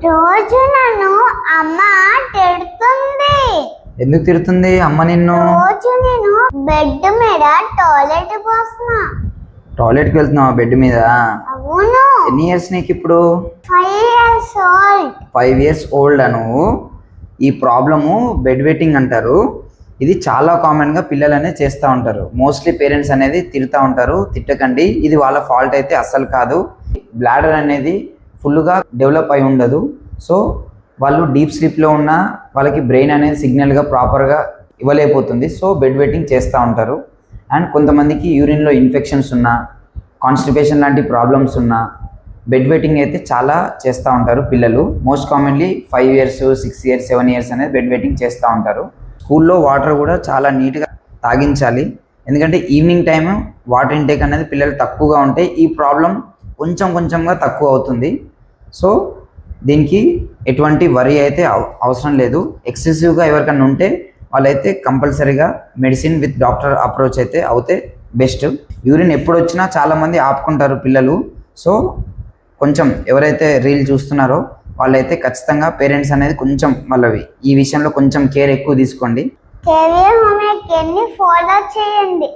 రోజు నన్ను అమ్మ తిడుతుంది. ఎందుకు తిడుతుంది అమ్మ నిన్ను? రోజు నేను బెడ్ మీద టాయిలెట్ పోస్తున్నా. టాయిలెట్ కి వెళ్తున్నావా బెడ్ మీద? అవును. ఎన్ని ఇయర్స్ నీకు ఇప్పుడు? 5 years old. 5 years old నువ్వు. ఈ ప్రాబ్లము బెడ్ వెట్టింగ్ అంటారు. ఇది చాలా కామన్గా పిల్లలు అనేది చేస్తూ ఉంటారు. మోస్ట్లీ పేరెంట్స్ అనేది తిడుతూ ఉంటారు. తిట్టకండి, ఇది వాళ్ళ ఫాల్ట్ అయితే అస్సలు కాదు. బ్లాడర్ అనేది ఫుల్గా డెవలప్ అయి ఉండదు. సో వాళ్ళు డీప్ స్లీప్లో ఉన్న వాళ్ళకి బ్రెయిన్ అనేది సిగ్నల్గా ప్రాపర్గా ఇవ్వలేకపోతుంది. సో బెడ్ వెట్టింగ్ చేస్తూ ఉంటారు. అండ్ కొంతమందికి యూరిన్లో ఇన్ఫెక్షన్స్ ఉన్నా, కాన్స్టిపేషన్ లాంటి ప్రాబ్లమ్స్ ఉన్నా బెడ్ వెట్టింగ్ అయితే చాలా చేస్తూ ఉంటారు పిల్లలు. Most commonly 5 years, 6 years, 7 years అనేది బెడ్ వెట్టింగ్ చేస్తూ ఉంటారు. స్కూల్లో వాటర్ కూడా చాలా నీట్గా తాగించాలి. ఎందుకంటే ఈవినింగ్ టైం వాటర్ ఇంటేక్ అనేది పిల్లలు తక్కువగా ఉంటే ఈ ప్రాబ్లం కొంచెంగా తక్కువ అవుతుంది. సో దీనికి ఎటువంటి వరి అయితే అవసరం లేదు. ఎక్సెసివ్గా ఎవరికన్నా ఉంటే వాళ్ళైతే కంపల్సరీగా మెడిసిన్ విత్ డాక్టర్ అప్రోచ్ అయితే అవుతే బెస్ట్. యూరిన్ ఎప్పుడు వచ్చినా చాలామంది ఆపుకుంటారు పిల్లలు. సో కొంచెం ఎవరైతే రీల్ చూస్తున్నారో వాళ్ళైతే ఖచ్చితంగా పేరెంట్స్ అనేది కొంచెం వాళ్ళవి ఈ విషయంలో కొంచెం కేర్ ఎక్కువ తీసుకోండి. కెరీర్ హోంవర్క్ ఫాలో చేయండి.